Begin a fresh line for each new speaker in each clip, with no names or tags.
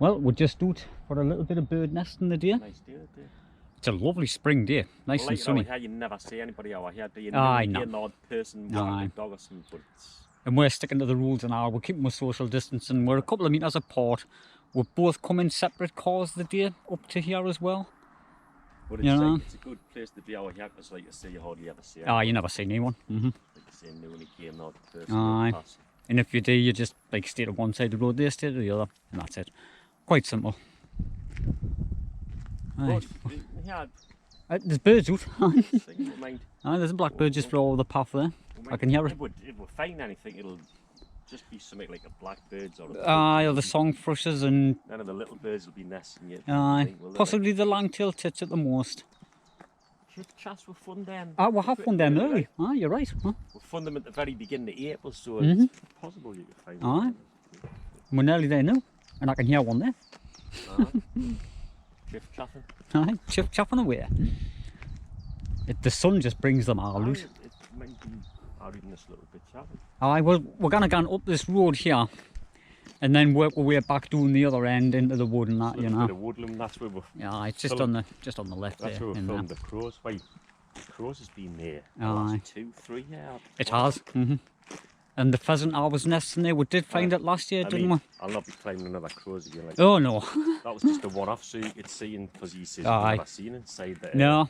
Well, we're just out for a little bit of bird nesting today.
Nice day,
It's a lovely spring day, nice and sunny.
Here, you never see anybody out here, do you?
Aye,
No.
no.
An odd person walking a dog or something, but
and we're sticking to the rules now. We're keeping our social distancing. We're a couple of metres apart. We're both coming separate cars the day up to here as well.
But it's, like, it's a good place to be out here because, like you say, you hardly ever see anyone.
Ah, you never see anyone.
Like you say, when you came out, person
Aye. And if you do, you just like stay to one side of the road, they stay to the other, and that's it. Quite simple.
But, yeah,
there's birds out.
mind.
There's a blackbird just over the path there. I can hear it.
If we find anything, it'll just be something like a blackbird's or
or the song thrushes, and
none of the little birds will be nesting yet.
Possibly the long-tailed tits at the most.
Chats will fund them.
We'll have fun them early. You're right.
We'll fund them at the very beginning of April, so it's possible you can find them.
We're nearly there now, and I can hear one there.
Chiff chaffing.
Chiff chaffing away. The sun just brings them all out.
It might be out in this little bit chaffing.
We're gonna go up this road here, and then work our way back down the other end into the wood and that, you know.
The woodland, that's where we're.
Yeah, it's just on the left there.
That's where we filmed the crows. Wait, the crows has been there. 2, 3 years.
It has. And the pheasant I was nesting there, we did find it last year, didn't we?
I'll not be climbing another crows again. Like
oh no.
That was just a one-off, so you could see, because he says you've never seen inside there.
No,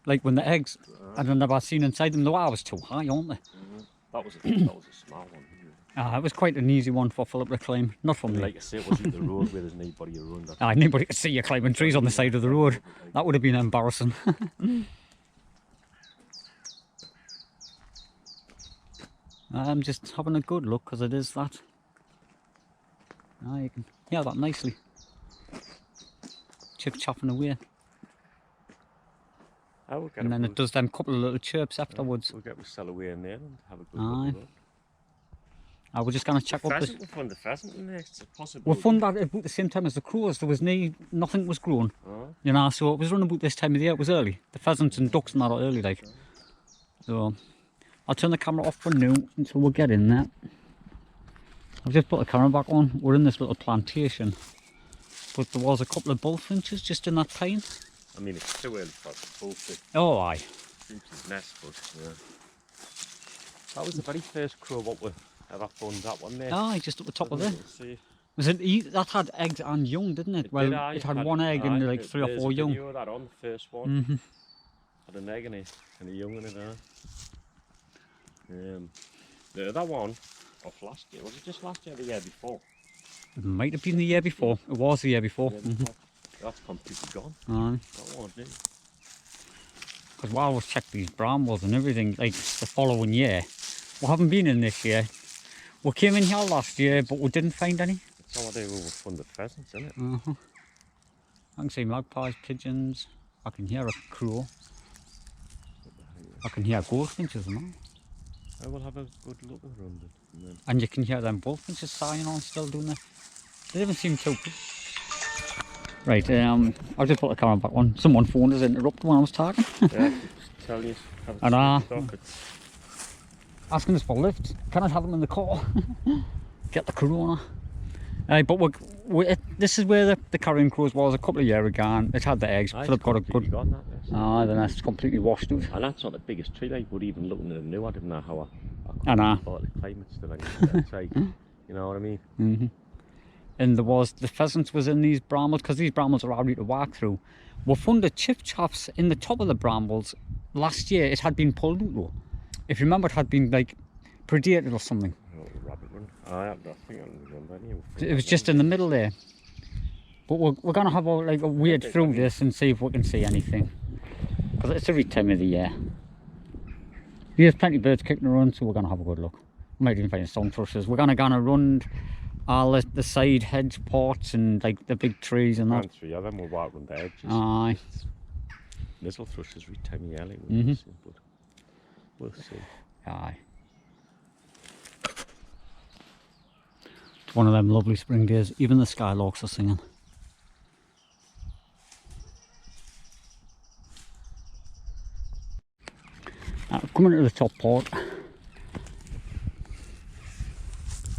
like when the eggs, I've never seen inside them. The wires too high, aren't they?
That was a small one.
It was quite an easy one for Philip to climb, not for me.
Like I say, it wasn't the road where there's nobody around.
Nobody could see you climbing trees on the side of the road. That would have been embarrassing. I'm just having a good look because it is that. You can hear that nicely. Chip chopping away. And then it does them couple of little chirps afterwards.
We'll get Sell away in there and have a good look.
We're just going to check up this.
We'll find the pheasant in there. It's possible.
We found that about the same time as the crows. There was nothing was grown. You know, so it was running about this time of the year. It was early. The pheasants and ducks and that are early, like. So I'll turn the camera off for now until we get in there. I've just put the camera back on. We're in this little plantation, but there was a couple of bullfinches just in that pine.
I mean, it's too early for bullfinch.
Oh, aye.
Finch's nest, but yeah. That was the very first crow what we ever found, that one there.
Just at the top of there. Was it that had eggs and young, didn't it? It had one egg and like 3 or 4 young.
Video of that on the first one. Had an egg in it and a young in it. The other one off last year, was it just last year or the year before?
It might have been the year before. It was the year before.
That's completely gone.
That one, because while we've checked these brambles and everything, like the following year, we haven't been in this year. We came in here last year, but we didn't find any.
That's all I do with fun the pheasants, isn't it?
I can see magpies, pigeons. I can hear a crow. I can hear goldfinches and all.
I will have a good look around it.
And you can hear them bullfinches sighing on still, doing that. They didn't seem to. Right, I'll just put the camera back on. Someone phoned us interrupted when I was talking.
Tell you.
Asking us for lifts. Can I have them in the car? Get the corona. But this is where the carrion crows was a couple of years ago. And it had the eggs. Philip got a good. The nest completely washed out.
And that's not the biggest tree. Like, but even looking at the new, I didn't know how
I know.
The climate's still like, you know what I mean?
And there was the pheasants was in these brambles, because these brambles are hard to walk through. We found the chiff chaffs in the top of the brambles last year. It had been pulled out though. If you remember, it had been like predated or something.
Rabbit one. I think I remember any.
It was just in the middle there. But we're gonna have a weird through this and see if we can see anything, because it's every time of the year. There's plenty of birds kicking around, so we're gonna have a good look. We might even find song thrushes. We're gonna run all the side hedge parts and like the big trees and that.
Yeah, then we'll walk around the edges.
Aye.
Little thrushes with tiny alley. But we'll see.
Aye. It's one of them lovely spring days. Even the skylarks are singing. Coming to the top part,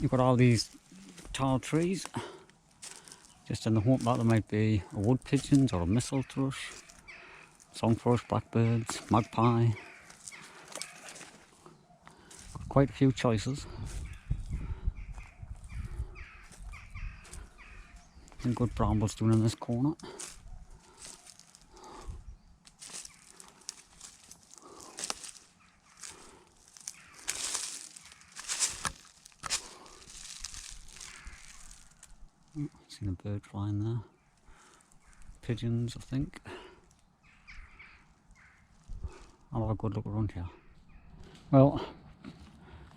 you've got all these tall trees, just in the hope that there might be a wood pigeons or a missel thrush, song thrush, blackbirds, magpie. Quite a few choices. Some good brambles doing in this corner. Seen a bird flying there. Pigeons, I think. I'll have a good look around here. Well,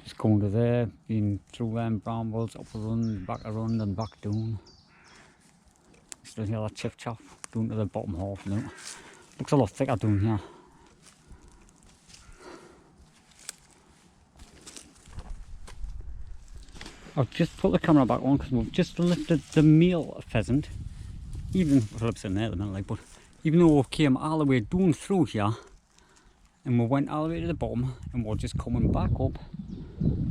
just going to there, been through them brambles, up a run, back a run, and back down. Still hear that chiff chaff down to the bottom half now. Looks a lot thicker down here. I've just put the camera back on because we've just lifted the male pheasant. Even, Philip's in there at the minute, like, but even though we came all the way down through here and we went all the way to the bottom and we're just coming back up,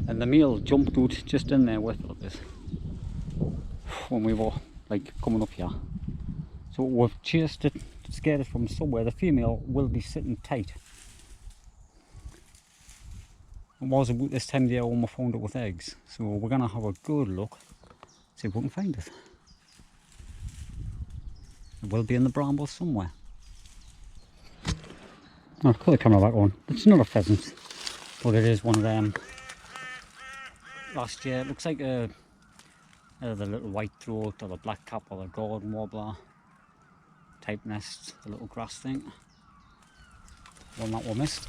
and the male jumped out just in there with us when we were like coming up here. So we've chased it, scared it from somewhere. The female will be sitting tight. It was about this time of year when we found it with eggs, so we're going to have a good look, see if we can find it. It will be in the brambles somewhere. I'll put the camera back on. It's not a pheasant, but it is one of them. Last year, it looks like the little white throat or the black cap or the garden warbler type nest, the little grass thing. One that we missed.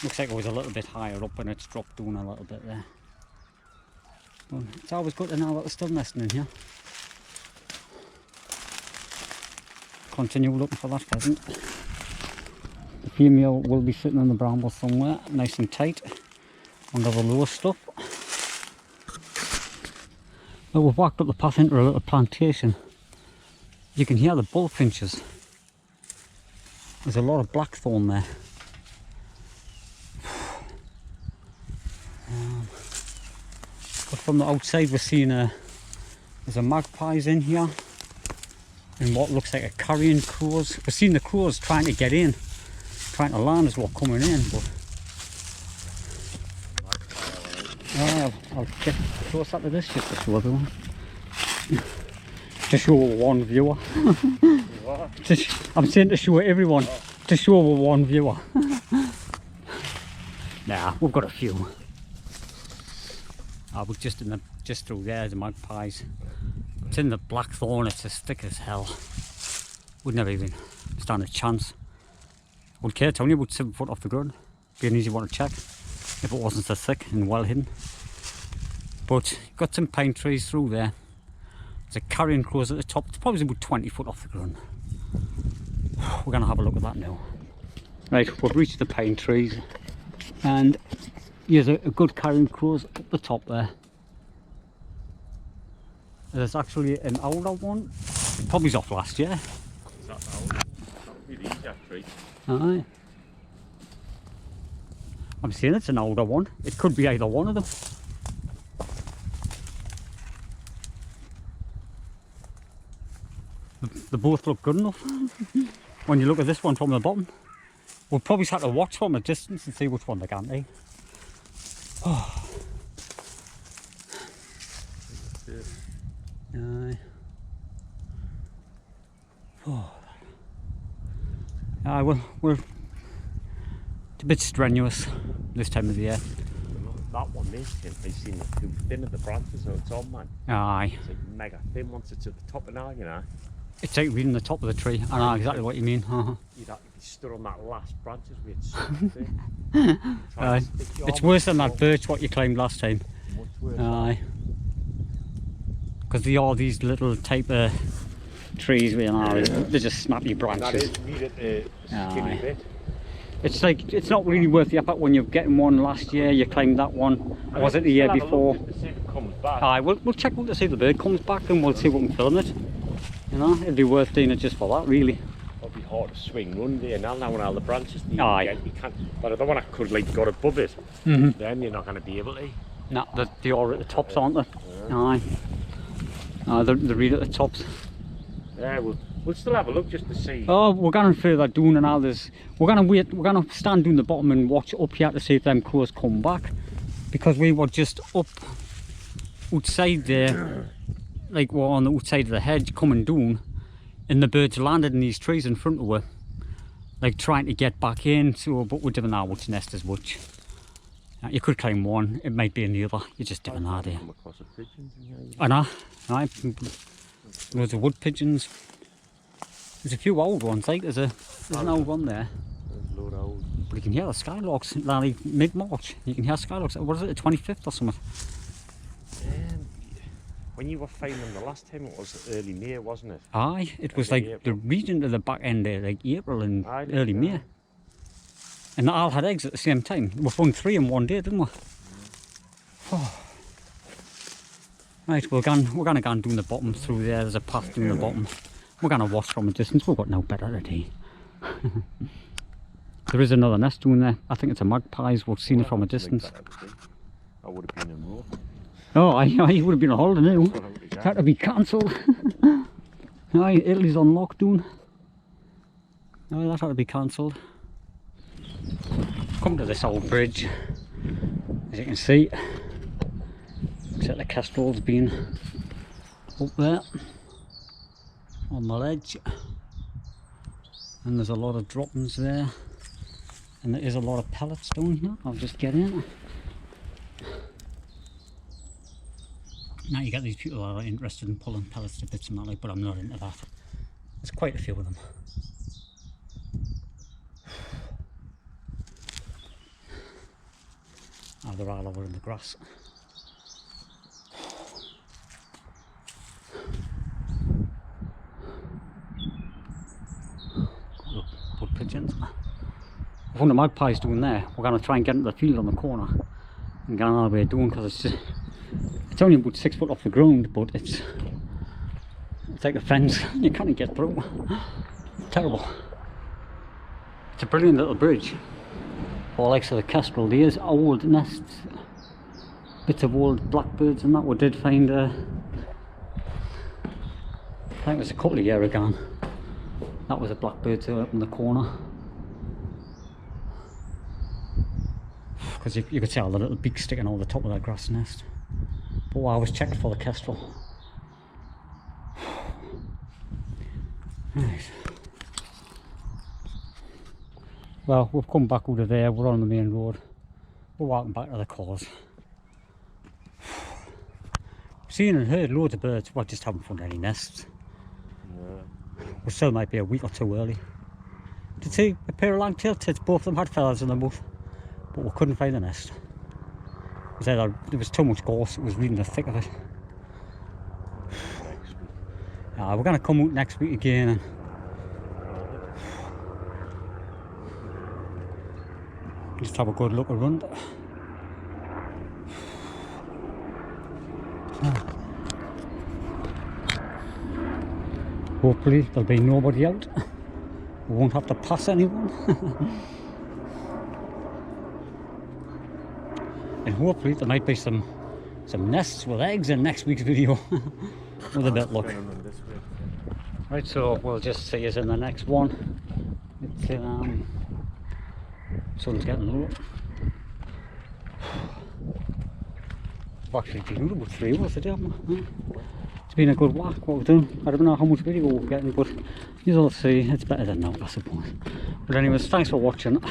Looks like it was a little bit higher up and it's dropped down a little bit there. But it's always good to know that they're still nesting in here. Continue looking for that pheasant. The female will be sitting in the brambles somewhere, nice and tight, under the lower stuff. Well, we've walked up the path into a little plantation. You can hear the bullfinches. There's a lot of blackthorn there. But from the outside we're seeing there's a magpies in here and what looks like a carrion crows. We're seeing the crows trying to get in, trying to land as we're coming in, but I'll get close up to this just to show everyone. To show one viewer. I'm saying to show everyone, to show one viewer. Nah, we've got a few. I was just through there, the magpies. It's in the blackthorn, it's as thick as hell. Would never even stand a chance. I would care telling you about 7 foot off the ground. Be an easy one to check if it wasn't so thick and well hidden. But you've got some pine trees through there. There's a carrion crows at the top. It's probably about 20 foot off the ground. We're going to have a look at that now. Right, we've reached the pine trees and here's a good carrion crows at the top there. There's actually an older one. It probably's off last year.
Is that the old? Not really easy actually.
Aye. I'm saying it's an older one. It could be either one of them. They both look good enough. When you look at this one from the bottom, we'll probably have to watch from a distance and see which one they can be. Oh. Oh. We're it's a bit strenuous this time of the year.
That one there, I've seen it too thin at the branches, so it's on, man.
Aye.
It's like mega thin once it's at the top of now, you know.
It's like reading the top of the tree. I know exactly what you mean.
You'd have to be stood on that last branches where it's so thin.
It's worse than that birch what you climbed last time.
Much worse.
Aye. Because they are these little type of trees where they just snap your branches.
And that is needed a skinny bit.
It's like, it's not really worth the effort when you're getting one last year, you climbed that one, or was it the year before? Aye, we'll check out to see if the bird comes back and we'll see if we can film it. You know, it'd be worth doing it just for that, really.
It'll be hard to swing run there now when all the branches
Aye.
You can't, but I don't want to could like got above it, then you're not going to be able to.
No, they are at the tops, aren't they? Yeah. Aye. The reed at the tops.
Yeah, we'll still have a look just to see.
Oh, we're going further down and all this. We're gonna stand down the bottom and watch up here to see if them crows come back. Because we were just up outside there, like we're on the outside of the hedge coming down, and the birds landed in these trees in front of her, like trying to get back in. So, but we didn't know which nest is which. You could climb one, it might be in the other. You just didn't know there.
Come across a pigeon,
I know. Loads of wood pigeons. There's a few old ones, like there's an old one there.
There's a load of old.
But you can hear the skylarks, like mid-March. You can hear skylarks. What is it, the 25th or something?
When you were filming the last time, it was early May, wasn't it?
Aye, it was like
April.
the region of the back end there, like April and
Aye,
early
yeah.
May. And they all had eggs at the same time. We found 3 in one day, didn't we? Oh. Right, we're gonna go and do the bottom through there. There's a path down the bottom. We're gonna watch from a distance. We've got no better today. There is another nest down there. I think it's a magpie's. We've seen it from a distance.
I would have been in more.
Oh, I would have been on holiday now. Had to be cancelled. Aye, Italy's on lockdown. No, that had to be cancelled. Come to this old bridge. As you can see, looks like the kestrel's been up there on the ledge. And there's a lot of droppings there. And there is a lot of pellets down here. I'll just get in. Now you get these people that are interested in pulling pellets to bits and that, like, but I'm not into that. There's quite a few of them. Oh, they're all over in the grass. Wood pigeons. I found the magpies doing there. We're going to try and get into the field on the corner and get another way doing, because it's only about 6 foot off the ground, but it's like a fence. You can't get through. It's terrible. It's a brilliant little bridge. Or like the kestrel. There's old nests, bits of old blackbirds and that. We did find I think it was a couple of years ago. That was a blackbird up in the corner. Because you could see all the little beaks sticking over the top of that grass nest. But I was checking for the kestrel. Right. Well, we've come back out of there, we're on the main road. We're walking back to the cars. Seen and heard loads of birds, we just haven't found any nests.
Yeah.
We still might be a week or two early. Did see a pair of long-tailed tits, both of them had feathers in their mouth, but we couldn't find the nest. It was either, there was too much gorse, it was really in the thick of it. We're going to come out next week again and just have a good look around. Hopefully there'll be nobody out. We won't have to pass anyone. And hopefully there might be some nests with eggs in next week's video. With a bit of luck. Right, so we'll just see us in the next one. It's sun's getting low. We've actually been about 3 hours today, haven't we? It's been a good walk, what we've done. I don't know how much video we're getting, but you'll see it's better than that, I suppose. But anyways, thanks for watching.